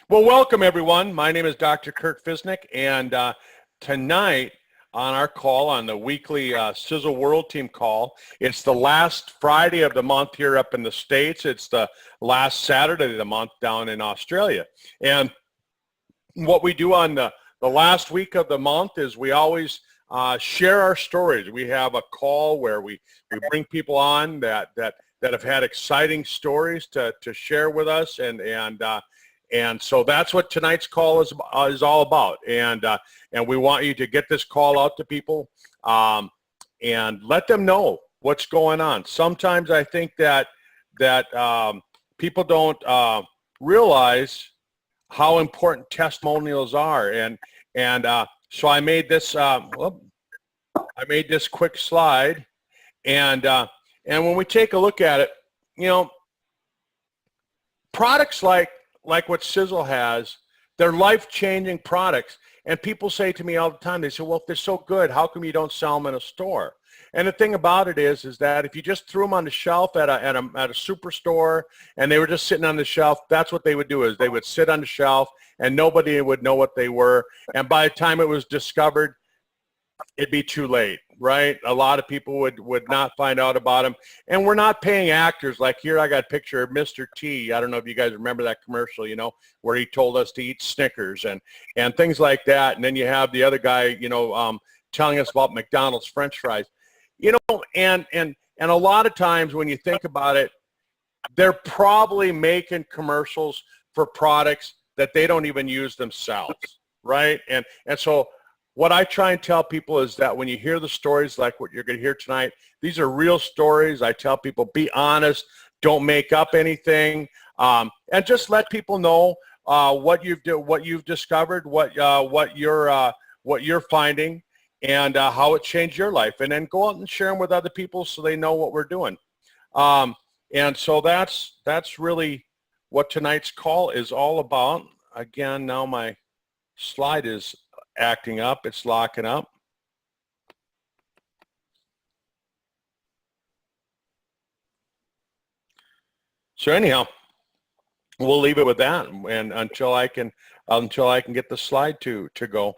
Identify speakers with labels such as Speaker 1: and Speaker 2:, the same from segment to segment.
Speaker 1: Well, welcome everyone. My name is Dr. Kirk Fisnick, and tonight on our call, on the weekly Sizzle World Team call, it's the last Friday of the month here up in the States. It's the last Saturday of the month down in Australia. And what we do on the last week of the month is we always share our stories. We have a call where we bring people on that have had exciting stories to share with us, and so that's what tonight's call is all about. And we want you to get this call out to people and let them know what's going on. Sometimes I think that people don't realize how important testimonials are. And so I made this quick slide, and when we take a look at it, you know, products like what Sizzle has, they're life-changing products. And people say to me all the time, they say, well, if they're so good, how come you don't sell them in a store? And the thing about it is that if you just threw them on the shelf at a superstore and they were just sitting on the shelf, that's what they would do, is they would sit on the shelf and nobody would know what they were. And by the time it was discovered, it'd be too late, right? A lot of people would not find out about them. And we're not paying actors. Like here, I got a picture of Mr. T. I don't know if you guys remember that commercial, you know, where he told us to eat Snickers and things like that. And then you have the other guy, you know, telling us about McDonald's French fries, you know, and a lot of times when you think about it, they're probably making commercials for products that they don't even use themselves, right? And so what I try and tell people is that when you hear the stories like what you're going to hear tonight, these are real stories. I tell people, be honest, don't make up anything, and just let people know what you've discovered, what you're finding, and how it changed your life, and then go out and share them with other people so they know what we're doing. And so that's really what tonight's call is all about. Again, now my slide is acting up. It's locking up. So anyhow, we'll leave it with that, and until I can get the slide to go.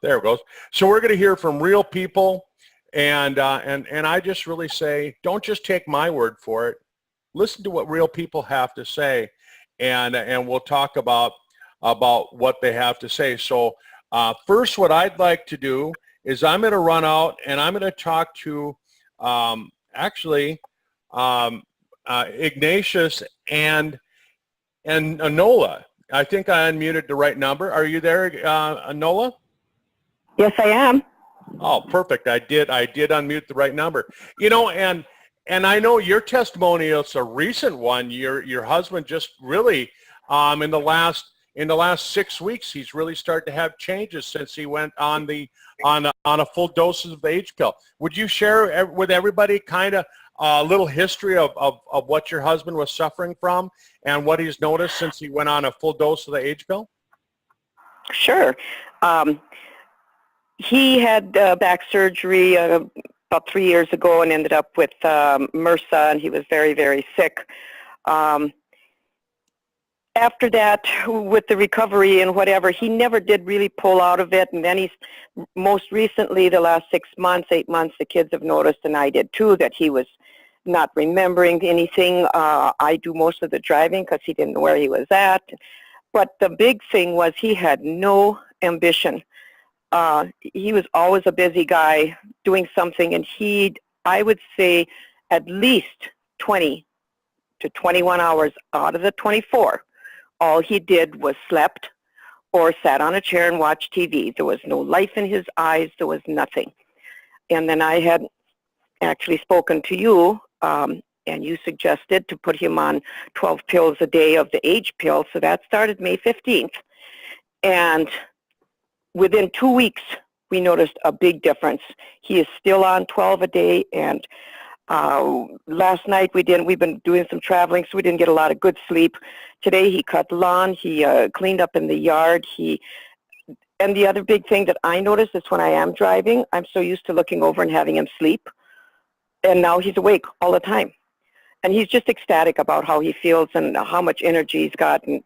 Speaker 1: There it goes. So we're going to hear from real people, and I just really say, don't just take my word for it. Listen to what real people have to say, and we'll talk about what they have to say. So first, what I'd like to do is I'm going to run out and I'm going to talk to Ignatius and Anola. I think I unmuted the right number. Are you there, Anola?
Speaker 2: Yes, I am.
Speaker 1: Oh, perfect. I did unmute the right number. You know, and I know your testimonial is a recent one. Your husband just really in the last 6 weeks, he's really started to have changes since he went on a full dose of the H pill. Would you share with everybody kind of a little history of what your husband was suffering from and what he's noticed since he went on a full dose of the H pill?
Speaker 2: Sure. He had back surgery about 3 years ago and ended up with MRSA, and he was very, very sick. After that, with the recovery and whatever, he never did really pull out of it. And then he's most recently, the last 6 months, 8 months, the kids have noticed, and I did too, that he was not remembering anything. I do most of the driving because he didn't know where he was at. But the big thing was he had no ambition. He was always a busy guy doing something, and I would say, at least 20 to 21 hours out of the 24. All he did was slept or sat on a chair and watched TV. There was no life in his eyes. There was nothing. And then I had actually spoken to you, and you suggested to put him on 12 pills a day of the H pill. So that started May 15th. And within 2 weeks, we noticed a big difference. He is still on 12 a day, and last night we've been doing some traveling, so we didn't get a lot of good sleep. Today he cut lawn, he cleaned up in the yard, and the other big thing that I noticed is when I am driving, I'm so used to looking over and having him sleep, and now he's awake all the time. And he's just ecstatic about how he feels and how much energy he's got. And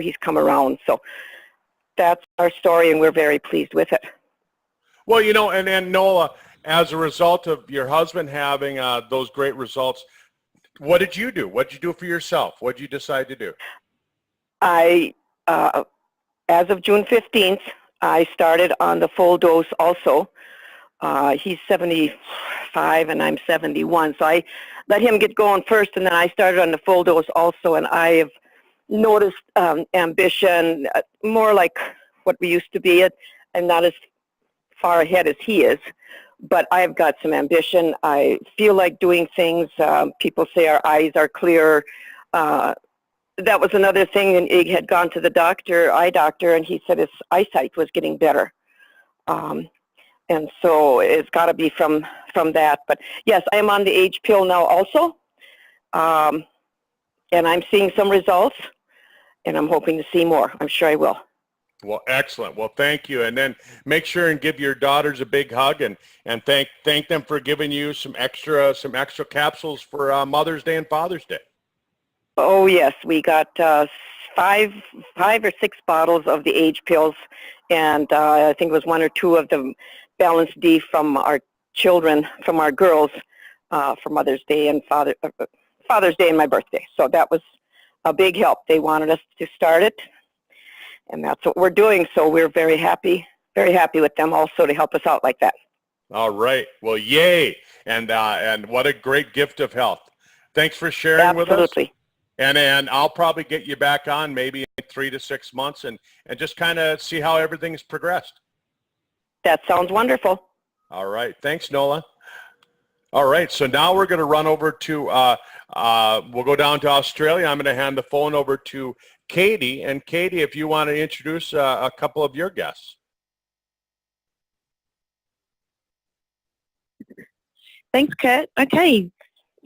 Speaker 2: he's come around. So that's our story, and we're very pleased with it.
Speaker 1: Well, you know, and Nola, as a result of your husband having those great results, what did you do? What did you do for yourself? What did you decide to do?
Speaker 2: I, as of June 15th, I started on the full dose also. He's 75 and I'm 71, so I let him get going first, and then I started on the full dose also, and I have noticed ambition, more like what we used to be. I'm not as far ahead as he is, but I've got some ambition. I feel like doing things. People say our eyes are clearer. That was another thing, and he had gone to the eye doctor, and he said his eyesight was getting better. And so it's got to be from that. But yes, I am on the age pill now also, and I'm seeing some results, and I'm hoping to see more. I'm sure I will.
Speaker 1: Well, excellent. Well, thank you. And then make sure and give your daughters a big hug, and thank them for giving you some extra capsules for Mother's Day and Father's Day.
Speaker 2: Oh yes, we got 5 or 6 bottles of the age pills, and I think it was 1 or 2 of the Balance D from our children, from our girls, for Mother's Day and Father's Day and my birthday. So that was a big help. They wanted us to start it, and that's what we're doing. So we're very happy with them also to help us out like that.
Speaker 1: All right. Well, yay! And what a great gift of health. Thanks for sharing with us.
Speaker 2: Absolutely.
Speaker 1: And I'll probably get you back on maybe in 3 to 6 months and just kind of see how everything's progressed.
Speaker 2: That sounds wonderful.
Speaker 1: All right. Thanks, Nola. All right. So now we're going to run over to, we'll go down to Australia. I'm going to hand the phone over to Katie. And Katie, if you want to introduce a couple of your guests.
Speaker 3: Thanks, Kurt. Okay.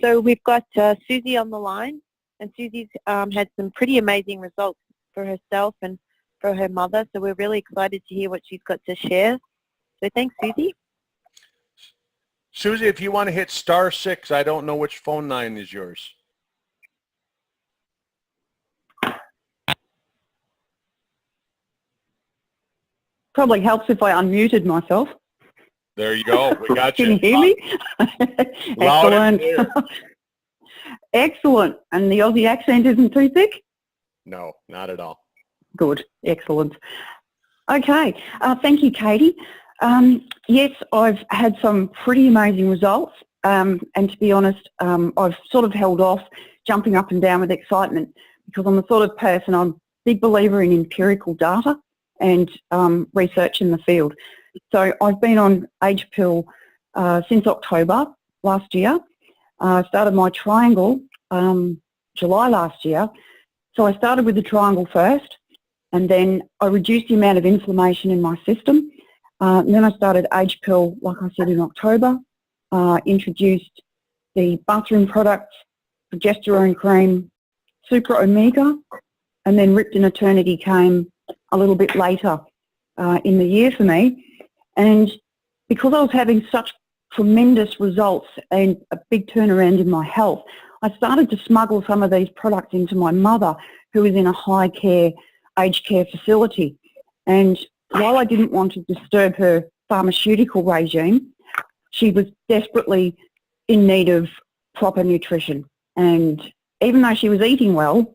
Speaker 3: So we've got Susie on the line. And Susie's had some pretty amazing results for herself and for her mother. So we're really excited to hear what she's got to share. So thanks, Susie.
Speaker 1: Susie, if you want to hit *6, I don't know which phone line is yours.
Speaker 4: Probably helps if I unmuted myself.
Speaker 1: There you go. We got you.
Speaker 4: Can you hear me?
Speaker 1: Loud and
Speaker 4: Excellent.
Speaker 1: clear.
Speaker 4: Excellent. And the Aussie accent isn't too thick?
Speaker 1: No, not at all.
Speaker 4: Good. Excellent. Okay. Thank you, Katie. Yes, I've had some pretty amazing results. And to be honest, I've sort of held off jumping up and down with excitement because I'm the sort of person, I'm a big believer in empirical data and research in the field. So I've been on Age Pill since October last year. I started my triangle July last year. So I started with the triangle first, and then I reduced the amount of inflammation in my system. And then I started Age Pill, like I said, in October. Introduced the bathroom products, progesterone cream, Supra Omega, and then Ripton Eternity came a little bit later in the year for me. And because I was having such tremendous results and a big turnaround in my health, I started to smuggle some of these products into my mother, who is in a high care, aged care facility. And while I didn't want to disturb her pharmaceutical regime, she was desperately in need of proper nutrition. And even though she was eating well,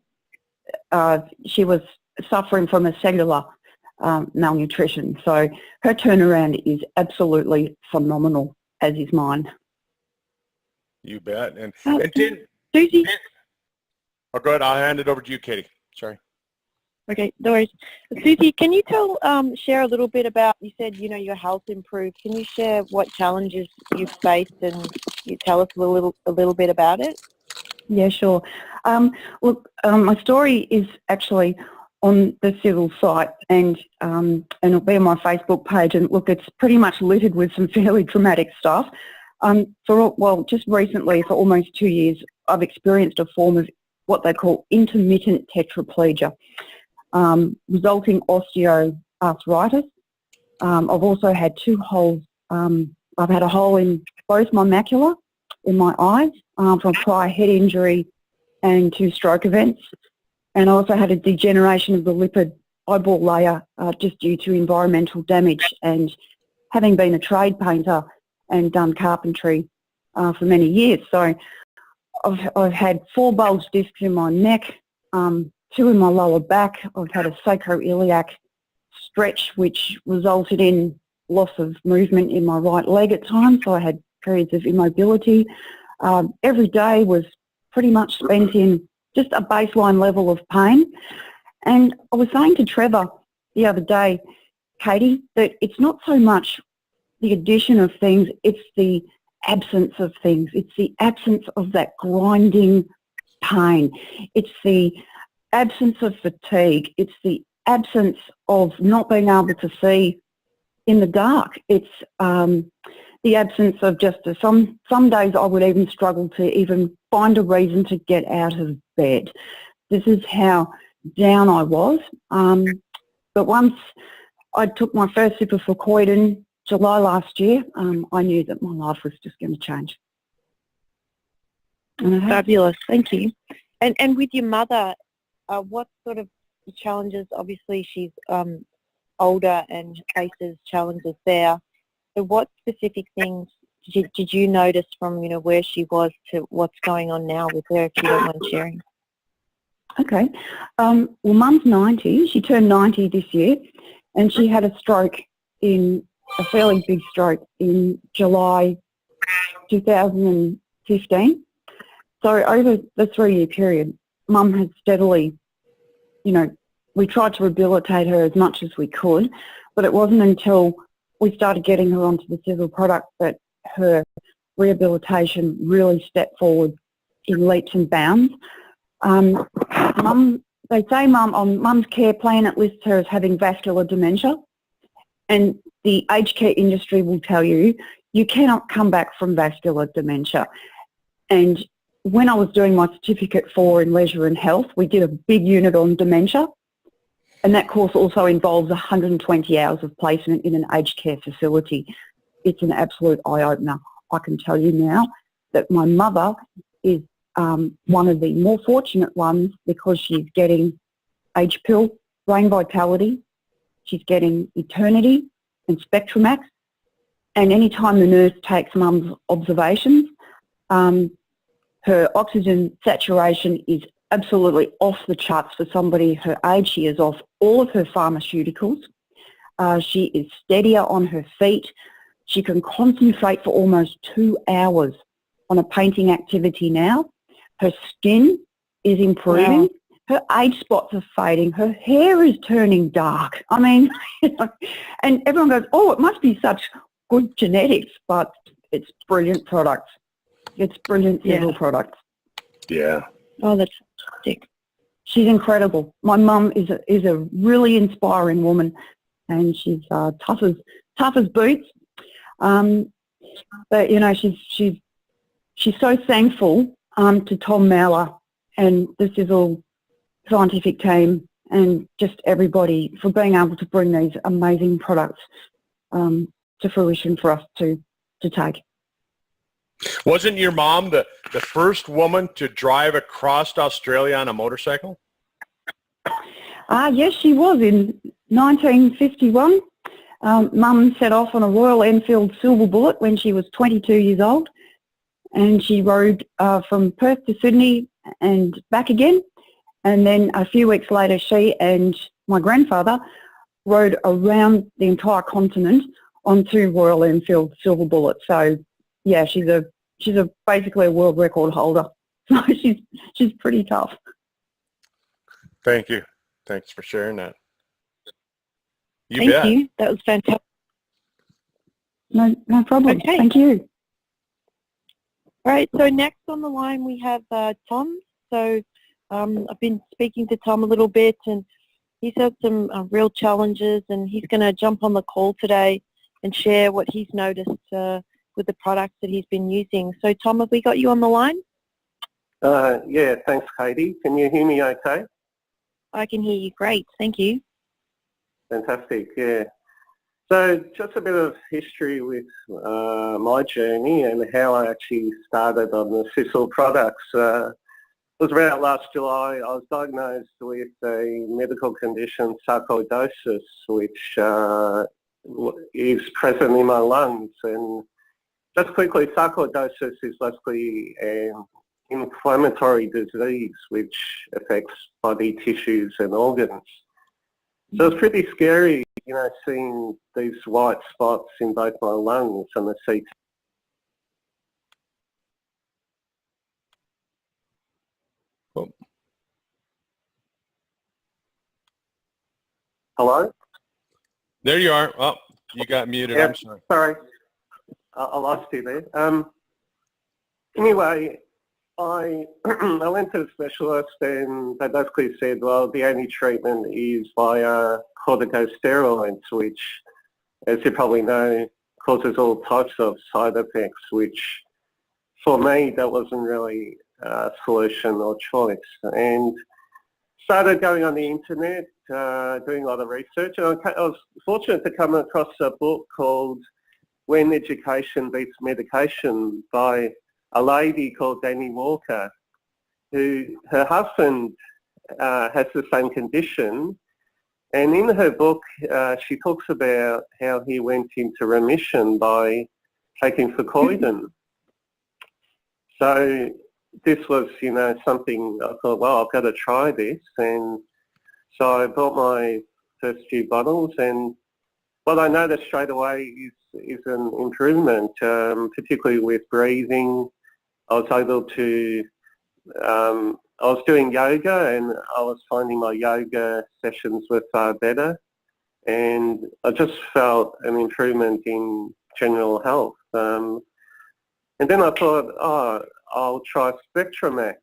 Speaker 4: she was suffering from a cellular malnutrition. So her turnaround is absolutely phenomenal, as is mine.
Speaker 1: You bet. And
Speaker 3: Susie?
Speaker 1: Oh, go ahead. I'll hand it over to you, Katie. Sorry.
Speaker 3: Okay, no worries. Susie, can you share a little bit about, you said, your health improved. Can you share what challenges you've faced and you tell us a little bit about it?
Speaker 4: Yeah, sure. Look, my story is actually on the Civil site, and it'll be on my Facebook page. And look, it's pretty much littered with some fairly traumatic stuff. Just recently, for almost 2 years, I've experienced a form of what they call intermittent tetraplegia, resulting osteoarthritis. I've also had 2 holes. I've had a hole in both my macula, in my eyes, from prior head injury and 2 stroke events. and I also had a degeneration of the lipid eyeball layer just due to environmental damage, and having been a trade painter and done carpentry for many years. So I've had 4 bulge discs in my neck, 2 in my lower back. I've had a sacroiliac stretch which resulted in loss of movement in my right leg at times, so I had periods of immobility. Every day was pretty much spent in just a baseline level of pain. And I was saying to Trevor the other day, Katie, that it's not so much the addition of things, it's the absence of things. It's the absence of that grinding pain. It's the absence of fatigue. It's the absence of not being able to see in the dark. It's the absence of just some days I would even struggle to even find a reason to get out of bed. This is how down I was. But once I took my first sip of Fucoidan July last year, I knew that my life was just going to change. And it has.
Speaker 3: Fabulous, thank you. And with your mother, what sort of challenges? Obviously, she's older and faces challenges there. So, what specific things did you notice from where she was to what's going on now with her? If you don't mind sharing.
Speaker 4: Okay. Well, Mum's 90. She turned 90 this year, and she had a fairly big stroke in July 2015. So over the 3-year period, Mum had steadily, we tried to rehabilitate her as much as we could, but it wasn't until we started getting her onto the Sizzle product that her rehabilitation really stepped forward in leaps and bounds. They say on Mum's care plan it lists her as having vascular dementia, and the aged care industry will tell you you cannot come back from vascular dementia. And when I was doing my certificate 4 in leisure and health, we did a big unit on dementia, and that course also involves 120 hours of placement in an aged care facility. It's an absolute eye-opener. I can tell you now that my mother is one of the more fortunate ones because she's getting Age Pill, Brain Vitality, she's getting Eternity and Spectramax, and any time the nurse takes Mum's observations, her oxygen saturation is absolutely off the charts for somebody her age. She is off all of her pharmaceuticals. She is steadier on her feet. She can concentrate for almost 2 hours on a painting activity now. Her skin is improving. Wow. Her age spots are fading. Her hair is turning dark. I mean, and everyone goes, oh, it must be such good genetics, but it's brilliant products. It's brilliant Sizzle products.
Speaker 1: Yeah.
Speaker 3: Oh, that's fantastic.
Speaker 4: She's incredible. My mum is a really inspiring woman, and she's tough as boots. But she's so thankful to Tom Mauer and the Sizzle scientific team and just everybody for being able to bring these amazing products to fruition for us to take.
Speaker 1: Wasn't your mom the first woman to drive across Australia on a motorcycle?
Speaker 4: Yes, she was in 1951. Mum set off on a Royal Enfield Silver Bullet when she was 22 years old, and she rode from Perth to Sydney and back again. And then a few weeks later, she and my grandfather rode around the entire continent on 2 Royal Enfield Silver Bullets. So, yeah, she's basically a world record holder. So she's pretty tough.
Speaker 1: Thank you. Thanks for sharing that.
Speaker 3: Thank you. That was fantastic.
Speaker 4: No problem.
Speaker 3: Okay.
Speaker 4: Thank you.
Speaker 3: All right. So next on the line we have Tom. So I've been speaking to Tom a little bit, and he's had some real challenges, and he's going to jump on the call today and share what he's noticed with the products that he's been using. So Tom, have we got you on the line?
Speaker 5: Yeah, thanks, Katie. Can you hear me okay?
Speaker 3: I can hear you great. Thank you.
Speaker 5: Fantastic, yeah. So just a bit of history with my journey and how I actually started on the Sizzle products. was about last July. I was diagnosed with a medical condition, sarcoidosis, which is present in my lungs. And just quickly, sarcoidosis is basically an inflammatory disease which affects body tissues and organs. So it's pretty scary, you know, seeing these white spots in both my lungs and the CT.
Speaker 1: Oh.
Speaker 5: Hello?
Speaker 1: There you are. Oh, you got muted.
Speaker 5: Yeah,
Speaker 1: I'm sorry.
Speaker 5: sorry. I lost you there. Anyway, I went to a specialist and they basically said, well, the only treatment is via corticosteroids, which, as you probably know, causes all types of side effects, which for me, that wasn't really a solution or choice. And started going on the internet, doing a lot of research. And I was fortunate to come across a book called When Education Beats Medication by a lady called Danny Walker, who her husband has the same condition. And in her book, she talks about how he went into remission by taking Fucoidan. So this was, you know, something I thought, well, I've got to try this. And so I bought my first few bottles, and what I noticed straight away is an improvement, particularly with breathing. I was able to, I was doing yoga and I was finding my yoga sessions were far better, and I just felt an improvement in general health. And then I thought, oh, I'll try Spectramax,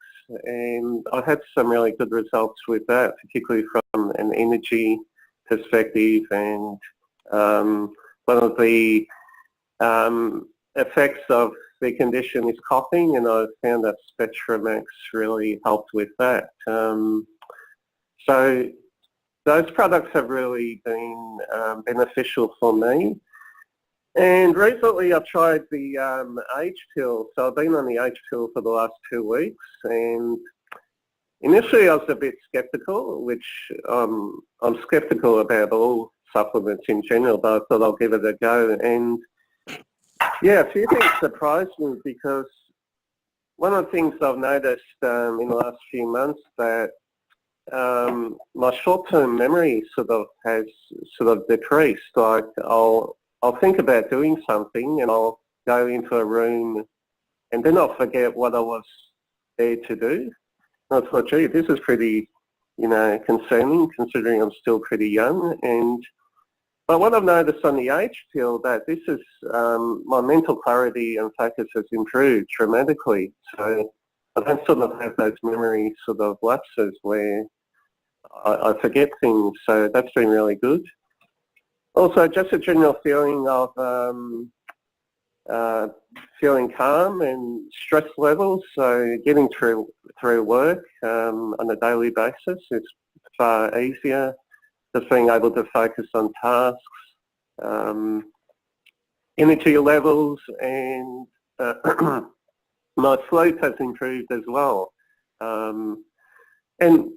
Speaker 5: and I had some really good results with that, particularly from an energy perspective. And one of the effects of the condition is coughing, and I found that Spectramax really helped with that. So those products have really been beneficial for me. And recently I've tried the Age pill. So I've been on the Age pill for the last 2 weeks, and initially I was a bit sceptical, which I'm sceptical about all supplements in general, but I thought I'll give it a go. And yeah, a few things surprised me, because one of the things I've noticed in the last few months that my short-term memory has decreased. Like I'll think about doing something and I'll go into a room and then I'll forget what I was there to do. And I thought, gee, this is pretty, you know, concerning, considering I'm still pretty young. But what I've noticed on the Age pill, that this is, my mental clarity and focus has improved dramatically. So I don't sort of have those memory sort of lapses where I forget things. So that's been really good. Also, just a general feeling of feeling calm and stress levels. So getting through work on a daily basis is far easier. Just being able to focus on tasks, energy levels, and my sleep has improved as well. And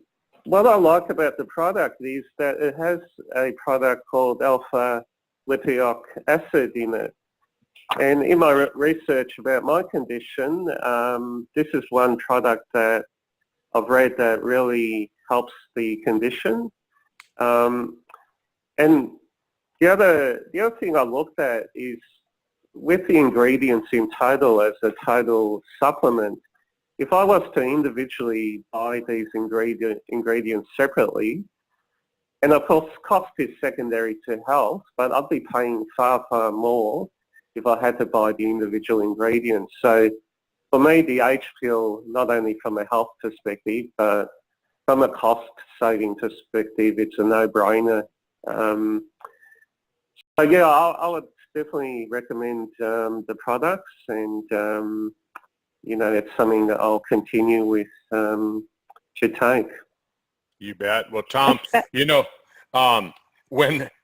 Speaker 5: what I like about the product is that it has a product called alpha-lipoic acid in it. And in my research about my condition, this is one product that I've read that really helps the condition. And the other thing I looked at is with the ingredients in total as a total supplement. If I was to individually buy these ingredients separately, and of course cost is secondary to health, but I'd be paying far, far more if I had to buy the individual ingredients. So for me, the Age pill, not only from a health perspective, but from a cost saving perspective, it's a no-brainer. So yeah, I would definitely recommend the products, and you know, it's something that I'll continue with to take.
Speaker 1: You bet. Well, Tom, you know,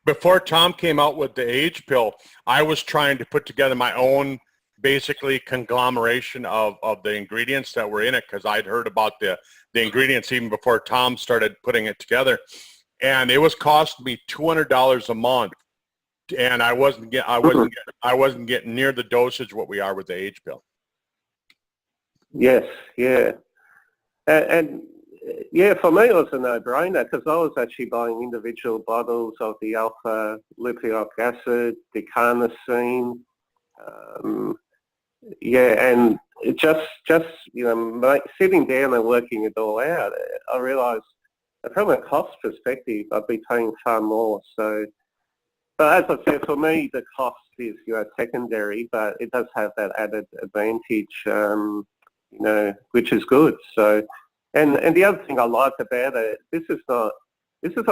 Speaker 1: before Tom came out with the Age pill, I was trying to put together my own basically conglomeration of the ingredients that were in it, because I'd heard about the ingredients even before Tom started putting it together. And it was costing me $200 a month. And I wasn't getting near the dosage what we are with the Age Pill.
Speaker 5: Yes, yeah. And yeah, for me it was a no-brainer because I was actually buying individual bottles of the alpha lipoic acid, the carnosine, yeah, and it just sitting down and working it all out, I realised from a cost perspective I'd be paying far more. So, but as I said, for me the cost is secondary, but it does have that added advantage, which is good. So. And the other thing I like about it, this is all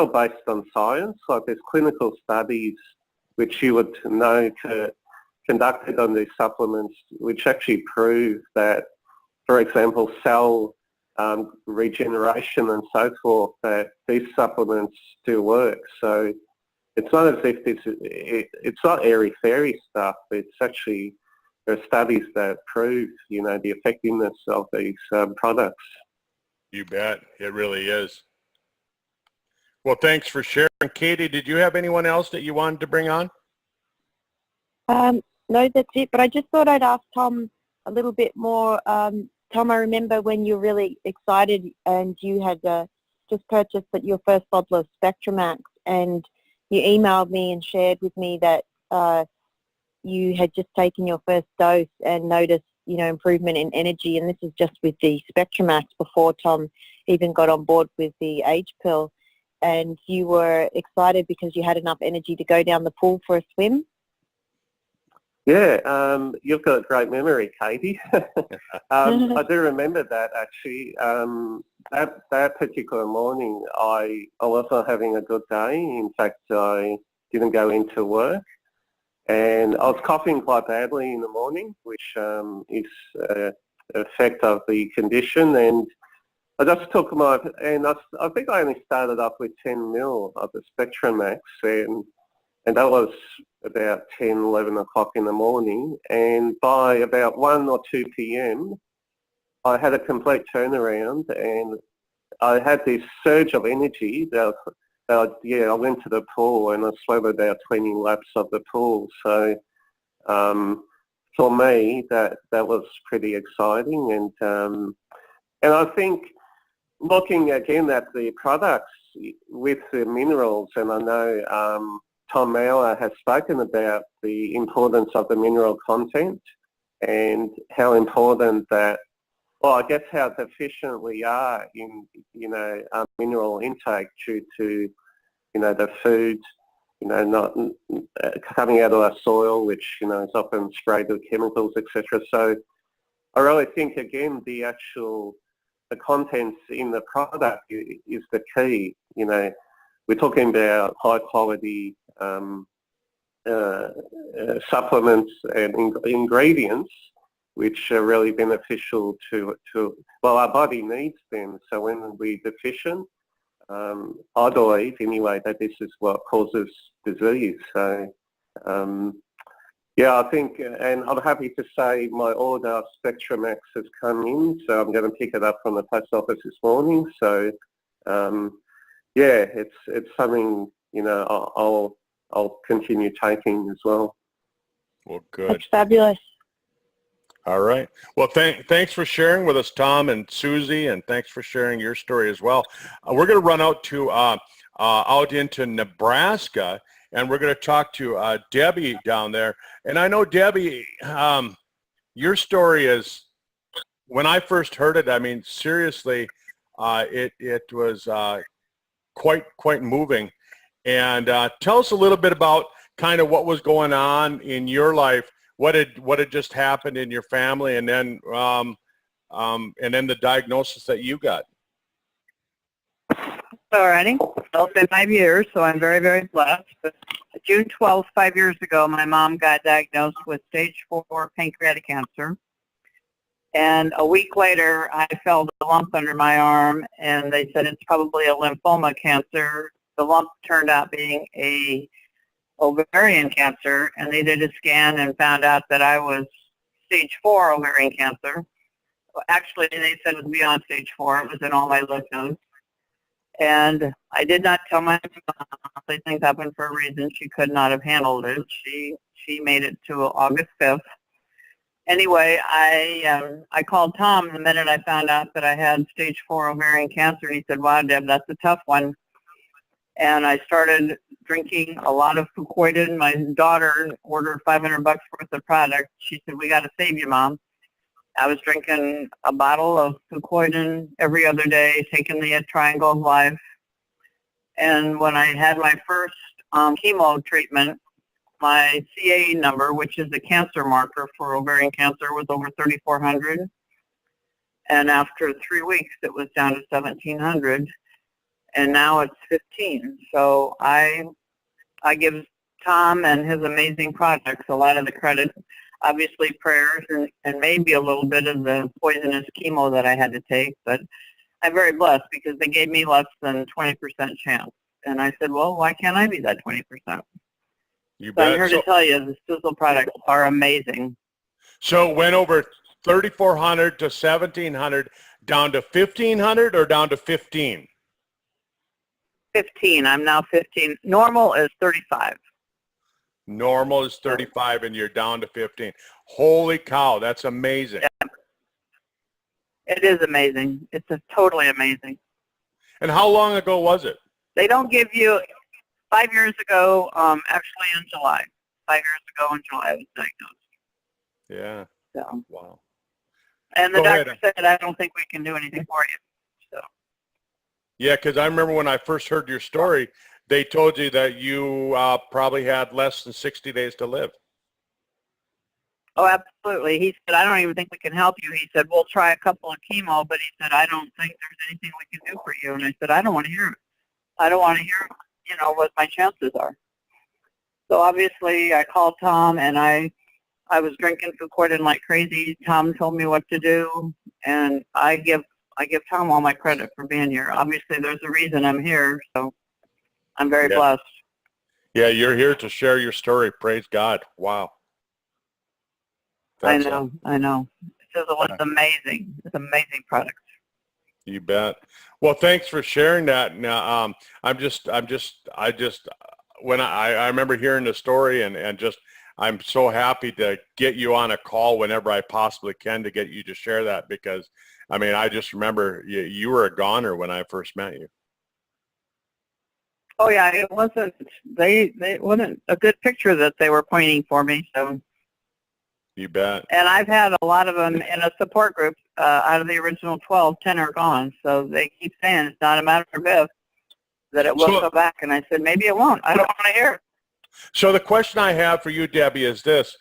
Speaker 5: based on science. Like there's clinical studies which you would know conducted on these supplements, which actually prove that, for example, cell regeneration and so forth, that these supplements do work. So it's not as if it's not airy-fairy stuff. It's actually, there are studies that prove, the effectiveness of these products.
Speaker 1: You bet. It really is. Well, thanks for sharing. Katie, did you have anyone else that you wanted to bring on?
Speaker 3: No, that's it. But I just thought I'd ask Tom a little bit more. Tom, I remember when you were really excited and you had just purchased your first bottle of Spectramax, and you emailed me and shared with me that you had just taken your first dose and noticed improvement in energy, and this is just with the Spectramax before Tom even got on board with the Age Pill, and you were excited because you had enough energy to go down the pool for a swim.
Speaker 5: Yeah, you've got a great memory, Katie. I do remember that actually. That particular morning, I wasn't having a good day. In fact, I didn't go into work. And I was coughing quite badly in the morning, which is an effect of the condition. And I just took I think I only started off with 10 mil of the Spectramax, and that was about 10, 11 o'clock in the morning. And by about 1 or 2 p.m., I had a complete turnaround, and I had this surge of energy that I went to the pool and I swam about 20 laps of the pool. So for me, that was pretty exciting. And I think looking again at the products with the minerals, and I know Tom Maurer has spoken about the importance of the mineral content and how important that, I guess how deficient we are in, mineral intake due to, the food, not coming out of our soil, which, is often sprayed with chemicals, etc. So I really think, again, the contents in the product is the key. We're talking about high quality supplements and ingredients which are really beneficial to our body needs them. So when we're deficient, I believe anyway that this is what causes disease. So I think, and I'm happy to say my order of Spectramax has come in, so I'm going to pick it up from the post office this morning. So it's something I'll continue taking as well.
Speaker 1: Well, good.
Speaker 3: That's fabulous.
Speaker 1: All right. Well, thanks for sharing with us, Tom and Susie, and thanks for sharing your story as well. We're going to run out to out into Nebraska, and we're going to talk to Debbie down there. And I know, Debbie, your story is, when I first heard it, I mean, seriously, it was quite moving. And tell us a little bit about kind of what was going on in your life. What had just happened in your family, and then the diagnosis that you got?
Speaker 6: Alrighty. Well, it's been 5 years, so I'm very, very blessed. But June 12th, 5 years ago, my mom got diagnosed with stage 4 pancreatic cancer. And a week later, I felt a lump under my arm, and they said it's probably a lymphoma cancer. The lump turned out being a ovarian cancer, and they did a scan and found out that I was stage 4 ovarian cancer. Well, actually, they said it was beyond stage 4. It was in all my lymph nodes. And I did not tell my mom. Things happened for a reason. She could not have handled it. She made it to August 5th. Anyway, I called Tom the minute I found out that I had stage 4 ovarian cancer. And he said, wow, Deb, that's a tough one. And I started drinking a lot of Fucoidan. My daughter ordered $500 worth of product. She said, we got to save you, Mom. I was drinking a bottle of Fucoidan every other day, taking the Triangle of Life. And when I had my first chemo treatment, my CA number, which is a cancer marker for ovarian cancer, was over 3,400. And after 3 weeks, it was down to 1,700. And now it's 15. So I give Tom and his amazing products a lot of the credit. Obviously prayers and maybe a little bit of the poisonous chemo that I had to take, but I'm very blessed because they gave me less than 20% chance. And I said, well, why can't I be that 20%?
Speaker 1: You
Speaker 6: So
Speaker 1: bet.
Speaker 6: I'm here to tell you the Sizzle products are amazing.
Speaker 1: So it went over 3,400 to 1,700, down to 1,500 or down to 15?
Speaker 6: 15. I'm now 15. Normal is 35.
Speaker 1: Normal is 35 and you're down to 15. Holy cow, that's amazing.
Speaker 6: Yeah. It is amazing. It's totally amazing.
Speaker 1: And how long ago was it?
Speaker 6: They don't give you, 5 years ago, actually in July. 5 years ago in July I was diagnosed.
Speaker 1: Yeah.
Speaker 6: So,
Speaker 1: Wow.
Speaker 6: and the
Speaker 1: Go ahead.
Speaker 6: doctor said, I don't think we can do anything for you. So,
Speaker 1: Yeah, because I remember when I first heard your story, they told you that you probably had less than 60 days to live.
Speaker 6: oh, absolutely. He said, I don't even think we can help you. He said, we'll try a couple of chemo, but he said, I don't think there's anything we can do for you. And I said, I don't want to hear it. I don't want to hear, what my chances are. So obviously I called Tom and I was drinking Fucoidan like crazy. Tom told me what to do, and I give Tom all my credit for being here. Obviously there's a reason I'm here, so I'm very blessed.
Speaker 1: Yeah, you're here to share your story. Praise God. Wow.
Speaker 6: I know. Sizzle is amazing. It's amazing product.
Speaker 1: You bet. Well, thanks for sharing that. Now, I remember hearing the story and just, I'm so happy to get you on a call whenever I possibly can to get you to share that because, I just remember you were a goner when I first met you.
Speaker 6: Oh yeah, it wasn't. It wasn't a good picture that they were pointing for me. So.
Speaker 1: You bet.
Speaker 6: And I've had a lot of them in a support group. Out of the original 12, 10 are gone. So they keep saying it's not a matter of if, that it will go back. And I said, maybe it won't. I don't want to hear it.
Speaker 1: So the question I have for you, Debbie, is this.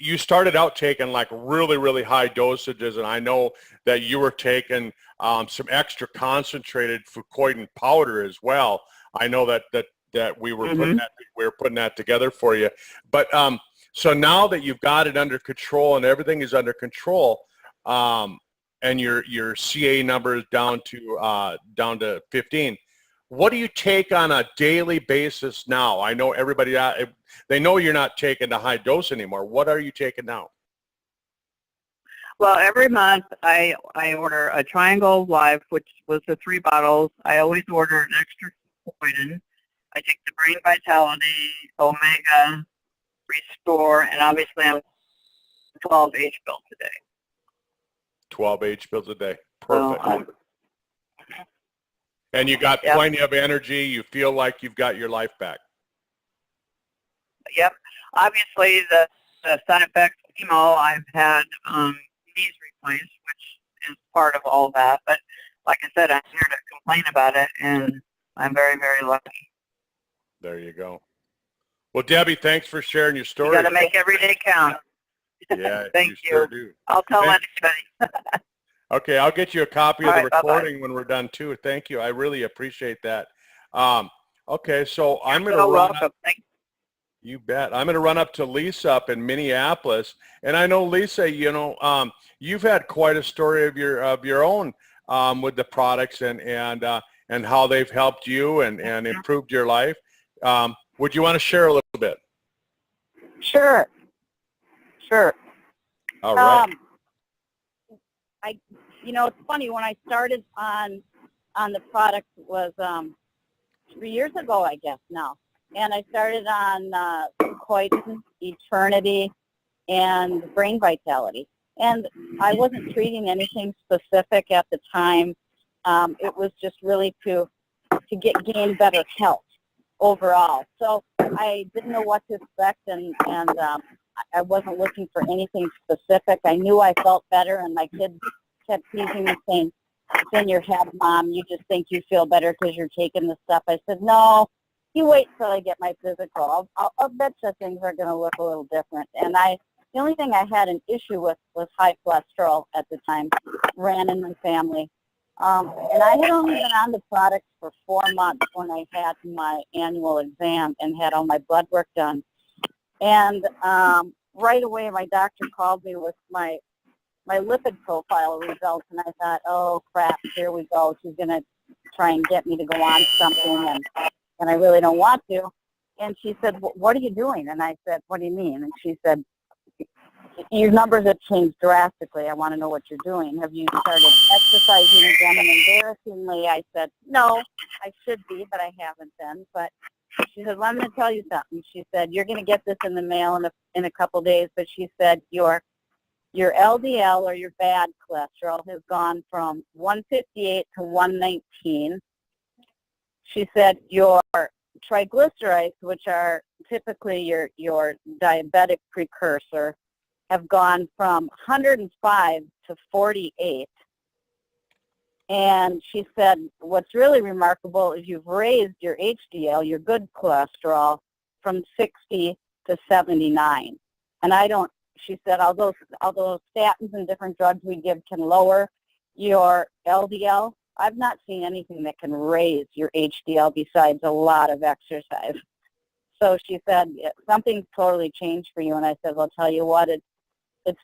Speaker 1: You started out taking like really, really high dosages, and I know that you were taking some extra concentrated Fucoidan powder as well. I know that we were putting that together for you. But so now that you've got it under control and everything is under control, and your CA number is down to 15, what do you take on a daily basis now? I know everybody, they know you're not taking the high dose anymore. What are you taking now?
Speaker 6: Well, every month I order a Triangle of Life, which was the 3 bottles. I always order an extra Fucoidan. I take the Brain Vitality, Omega, Restore, and obviously I'm 12 H pills a day.
Speaker 1: 12 H pills a day. Perfect.
Speaker 6: So,
Speaker 1: and you got plenty of energy. You feel like you've got your life back.
Speaker 6: Yep. Obviously, the side effects of chemo, I've had knees replaced, which is part of all that. But like I said, I'm here to complain about it, and I'm very, very lucky.
Speaker 1: There you go. Well, Debbie, thanks for sharing your story.
Speaker 6: You got to make every day count.
Speaker 1: Yeah,
Speaker 6: Thank
Speaker 1: you. Sure do.
Speaker 6: I'll tell anybody.
Speaker 1: Okay, I'll get you a copy of the recording
Speaker 6: bye-bye.
Speaker 1: when we're done too. Thank you. I really appreciate that. Okay, so I'm going to
Speaker 6: so
Speaker 1: run
Speaker 6: welcome.
Speaker 1: up. You bet. I'm going to run up to Lisa up in Minneapolis, and I know Lisa. You've had quite a story of your own with the products and how they've helped you and improved your life. Would you want to share a little bit?
Speaker 6: Sure.
Speaker 1: All right.
Speaker 7: It's funny, when I started on the product was 3 years ago, I guess now. And I started on Coitin, Eternity, and Brain Vitality. And I wasn't treating anything specific at the time. It was just really to gain better health overall. So I didn't know what to expect, and I wasn't looking for anything specific. I knew I felt better, and my kids kept teasing me, saying, "It's in your head, Mom. You just think you feel better because you're taking the stuff." I said, "No, you wait till I get my physical. I'll bet you things are going to look a little different." And the only thing I had an issue with was high cholesterol at the time, ran in my family. And I had only been on the product for 4 months when I had my annual exam and had all my blood work done. And right away, my doctor called me with my lipid profile results, and I thought, oh, crap, here we go. She's going to try and get me to go on something, and I really don't want to. And she said, what are you doing? And I said, what do you mean? And she said, your numbers have changed drastically. I want to know what you're doing. Have you started exercising again? And embarrassingly, I said, no, I should be, but I haven't been. But she said, well, I'm going to tell you something. She said, you're going to get this in the mail in a couple days. But she said, your LDL, or your bad cholesterol, has gone from 158 to 119. She said, your triglycerides, which are typically your diabetic precursor, have gone from 105 to 48. And she said, what's really remarkable is you've raised your HDL, your good cholesterol, from 60 to 79. And she said, although statins and different drugs we give can lower your LDL, I've not seen anything that can raise your HDL besides a lot of exercise. So she said, something's totally changed for you. And I said, well, tell you what, it's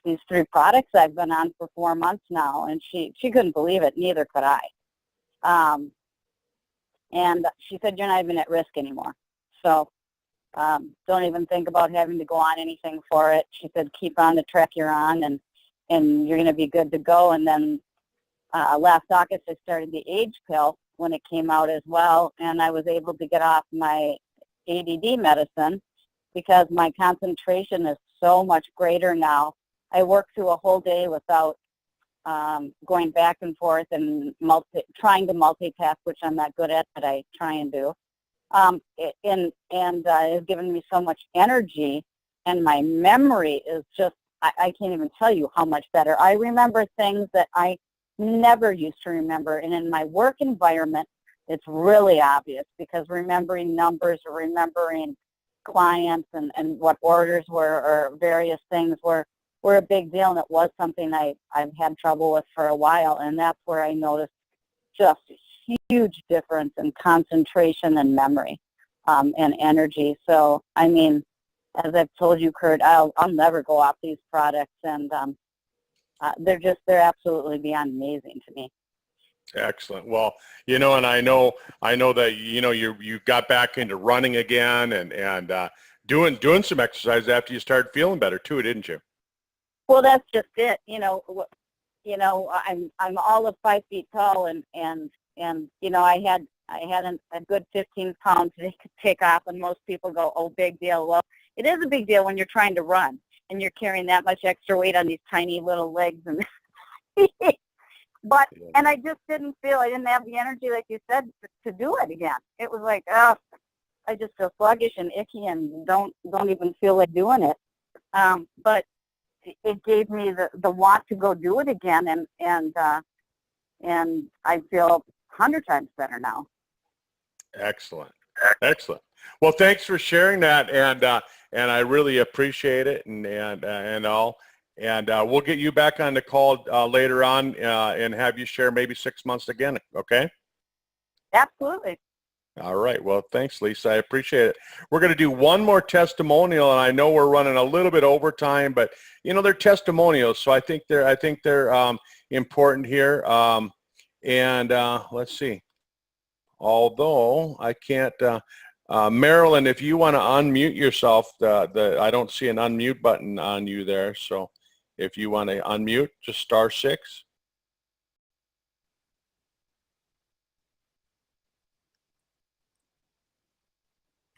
Speaker 7: these 3 products I've been on for 4 months now. And she couldn't believe it. Neither could I. And she said, you're not even at risk anymore. So don't even think about having to go on anything for it. She said, keep on the track you're on, and you're going to be good to go. And then last August, I started the age pill when it came out as well. And I was able to get off my ADD medicine because my concentration is so much greater now. I work through a whole day without going back and forth and trying to multitask, which I'm not good at, but I try and do. It's given me so much energy, and my memory is just, I can't even tell you how much better. I remember things that I never used to remember, and in my work environment, it's really obvious because remembering numbers or remembering clients and what orders were or various things were a big deal, and it was something I've had trouble with for a while, and that's where I noticed just a huge difference in concentration and memory and energy. So, I mean, as I've told you, Kurt, I'll never go off these products, and they're absolutely beyond amazing to me.
Speaker 1: Excellent. Well, and I know that you got back into running again and doing some exercise after you started feeling better too, didn't you?
Speaker 7: Well, that's just it. I'm all of 5 feet tall, and I had a good 15 pounds to take off, and most people go, oh, big deal. Well, it is a big deal when you're trying to run and you're carrying that much extra weight on these tiny little legs, and and I just I didn't have the energy, like you said, to do it again. It was like, oh, I just feel sluggish and icky and don't even feel like doing it. But it gave me the want to go do it again, and I feel 100 times better now.
Speaker 1: Excellent. Well, thanks for sharing that, and I really appreciate it, and all. And we'll get you back on the call later on and have you share maybe 6 months again. Okay?
Speaker 7: Absolutely.
Speaker 1: All right. Well, thanks, Lisa. I appreciate it. We're going to do one more testimonial, and I know we're running a little bit over time, but they're testimonials, so I think they're important here. And let's see. Although I can't, Marilyn, if you want to unmute yourself, I don't see an unmute button on you there, so If you want to unmute, just *6.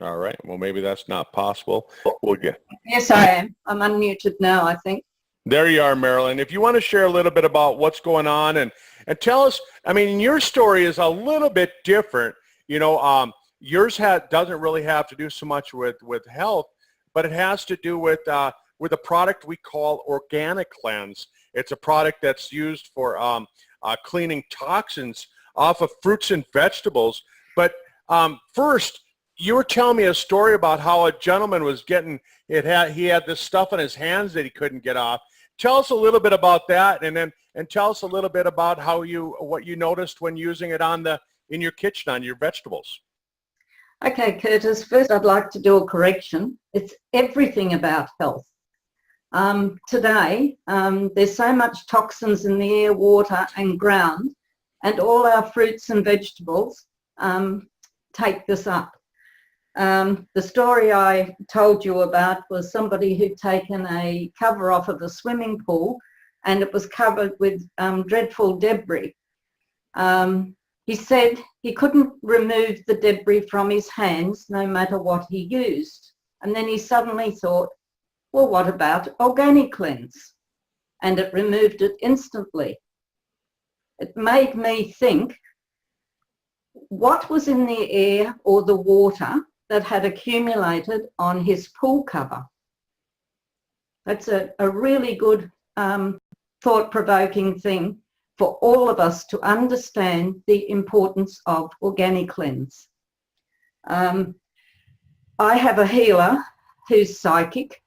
Speaker 1: All right. Well, maybe that's not possible. We'll get.
Speaker 8: Yes, I am. I'm unmuted now, I think.
Speaker 1: There you are, Marilyn. If you want to share a little bit about what's going on and tell us, I mean, your story is a little bit different. You know, yours doesn't really have to do so much with health, but it has to do with a product we call Organic Cleanse. It's a product that's used for cleaning toxins off of fruits and vegetables. But first, you were telling me a story about how a gentleman was he had this stuff in his hands that he couldn't get off. Tell us a little bit about that, and tell us a little bit about what you noticed when using it in your kitchen on your vegetables.
Speaker 8: Okay, Curtis, first I'd like to do a correction. It's everything about health. Today, there's so much toxins in the air, water and ground, and all our fruits and vegetables take this up. The story I told you about was somebody who'd taken a cover off of a swimming pool and it was covered with dreadful debris. He said he couldn't remove the debris from his hands no matter what he used. And then he suddenly thought, well, what about Organic Cleanse? And it removed it instantly. It made me think, what was in the air or the water that had accumulated on his pool cover? That's a really good thought-provoking thing for all of us to understand the importance of Organic Cleanse. I have a healer who's psychic.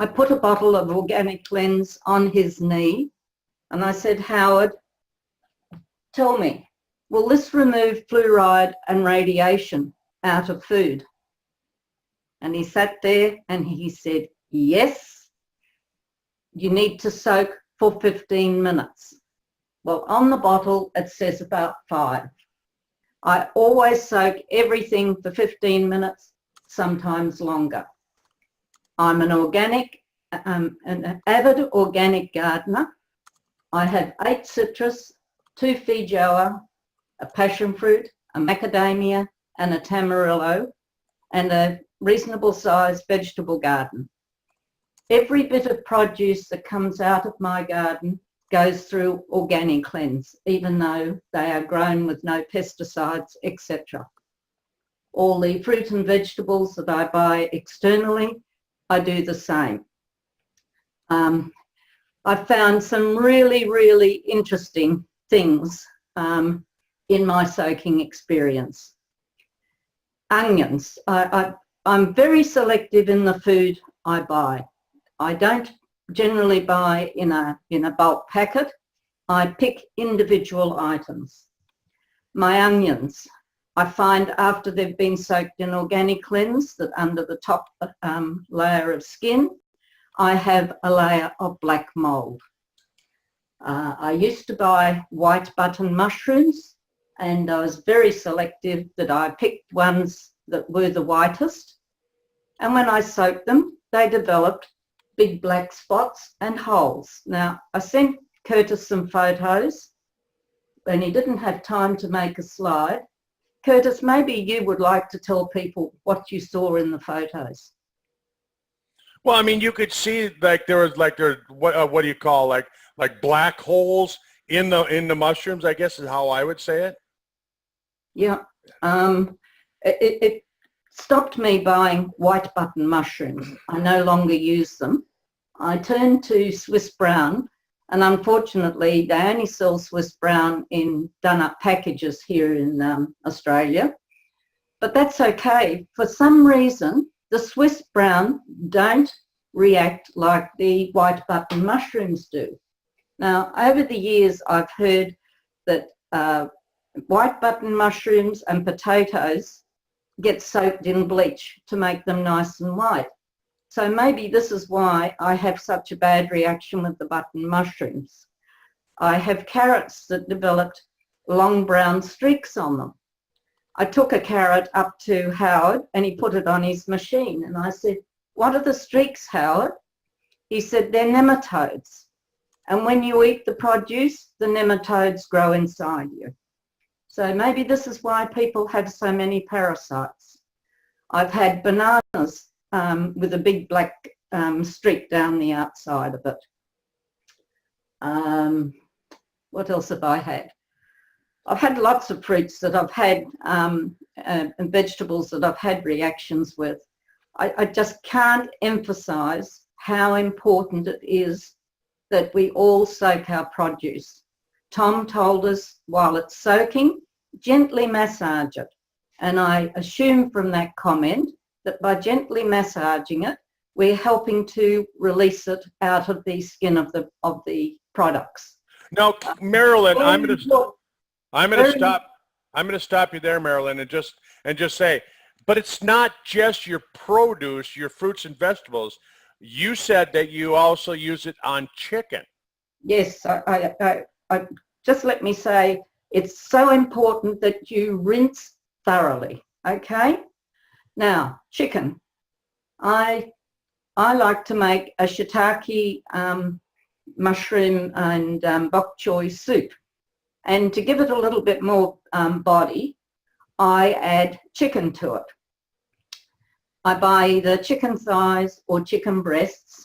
Speaker 8: I put a bottle of Organic Cleanse on his knee and I said, Howard, tell me, will this remove fluoride and radiation out of food? And he sat there and he said, yes, you need to soak for 15 minutes. Well, on the bottle, it says about 5. I always soak everything for 15 minutes, sometimes longer. I'm an avid organic gardener. I have 8 citrus, 2 feijoa, a passion fruit, a macadamia, and a tamarillo, and a reasonable sized vegetable garden. Every bit of produce that comes out of my garden goes through Organic Cleanse, even though they are grown with no pesticides, etc. All the fruit and vegetables that I buy externally, I do the same. I've found some really, really interesting things in my soaking experience. Onions. I'm very selective in the food I buy. I don't generally buy in a bulk packet. I pick individual items. My onions, I find after they've been soaked in Organic Cleanse that under the top layer of skin, I have a layer of black mold. I used to buy white button mushrooms and I was very selective that I picked ones that were the whitest. And when I soaked them, they developed big black spots and holes. Now, I sent Curtis some photos and he didn't have time to make a slide. Curtis, maybe you would like to tell people what you saw in the photos.
Speaker 1: Well, I mean, you could see what do you call like black holes in the mushrooms, I guess is how I would say it.
Speaker 8: Yeah, it stopped me buying white button mushrooms. I no longer use them. I turned to Swiss brown, and unfortunately they only sell Swiss brown in done up packages here in Australia, but that's okay. For some reason, the Swiss brown don't react like the white button mushrooms do. Now, over the years, I've heard that white button mushrooms and potatoes get soaked in bleach to make them nice and white. So maybe this is why I have such a bad reaction with the button mushrooms. I have carrots that developed long brown streaks on them. I took a carrot up to Howard and he put it on his machine and I said, what are the streaks, Howard? He said, they're nematodes. And when you eat the produce, the nematodes grow inside you. So maybe this is why people have so many parasites. I've had bananas with a big black streak down the outside of it. What else have I had? I've had lots of fruits that I've had and vegetables that I've had reactions with. I just can't emphasize how important it is that we all soak our produce. Tom told us while it's soaking, gently massage it. And I assume from that comment that by gently massaging it, we're helping to release it out of the skin of the products.
Speaker 1: Now, Marilyn, I'm going to stop you there, Marilyn, and just say, but it's not just your produce, your fruits and vegetables. You said that you also use it on chicken.
Speaker 8: Yes, I just let me say, it's so important that you rinse thoroughly, okay? Now, chicken. I like to make a shiitake mushroom and bok choy soup. And to give it a little bit more body, I add chicken to it. I buy either chicken thighs or chicken breasts,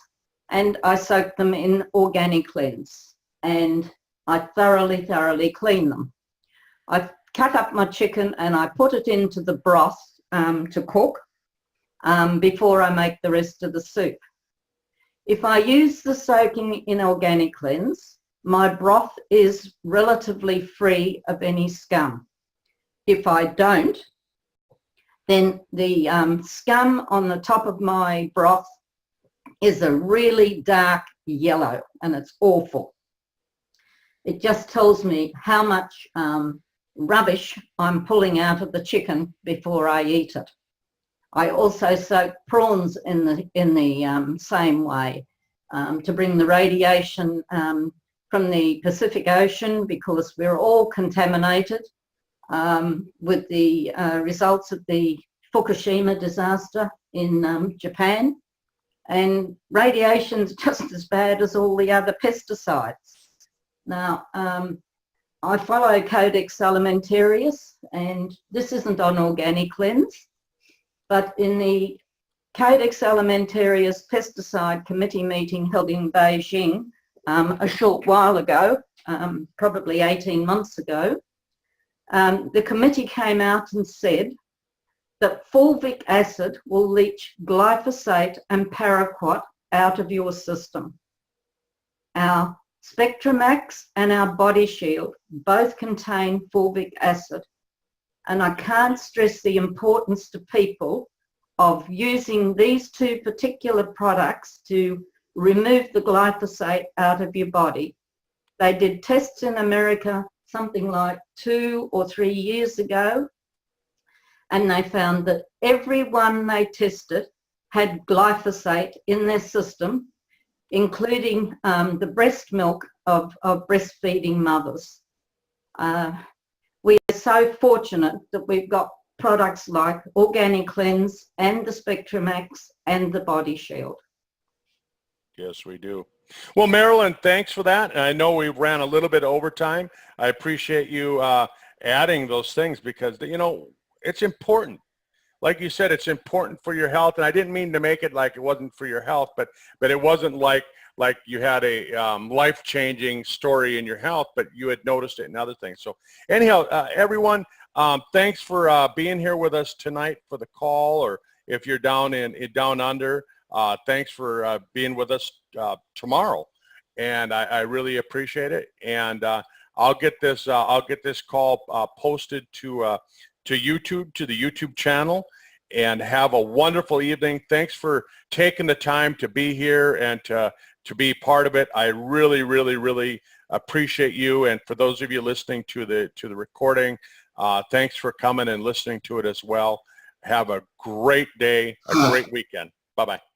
Speaker 8: and I soak them in organic cleanse, and I thoroughly clean them. I cut up my chicken and I put it into the broth to cook before I make the rest of the soup. If I use the soaking in organic cleanse, my broth is relatively free of any scum. If I don't, then the scum on the top of my broth is a really dark yellow, and it's awful. It just tells me how much rubbish I'm pulling out of the chicken before I eat it. I also soak prawns in the same way to bring the radiation from the Pacific Ocean, because we're all contaminated with the results of the Fukushima disaster in Japan. And radiation's just as bad as all the other pesticides. Now, I follow Codex Alimentarius, and this isn't on organic cleanse, but in the Codex Alimentarius pesticide committee meeting held in Beijing a short while ago, probably 18 months ago, the committee came out and said that fulvic acid will leach glyphosate and paraquat out of your system. Our Spectramax and our Body Shield both contain fulvic acid, and I can't stress the importance to people of using these two particular products to remove the glyphosate out of your body. They did tests in America something like 2 or 3 years ago, and they found that everyone they tested had glyphosate in their system, including the breast milk of breastfeeding mothers. We are so fortunate that we've got products like Organic Cleanse and the Spectramax and the Body Shield.
Speaker 1: Yes, we do. Well, Marilyn, thanks for that. And I know we ran a little bit over time. I appreciate you adding those things because, you know, it's important. Like you said, it's important for your health. And I didn't mean to make it like it wasn't for your health, but it wasn't like you had a life-changing story in your health, but you had noticed it in other things. So anyhow, everyone, thanks for being here with us tonight for the call, or if you're down down under, thanks for being with us tomorrow. And I really appreciate it. And I'll get this call posted to YouTube, to the YouTube channel, and have a wonderful evening. Thanks for taking the time to be here and to be part of it. I really, really, really appreciate you. And for those of you listening to the recording, thanks for coming and listening to it as well. Have a great day, a great weekend. Bye-bye.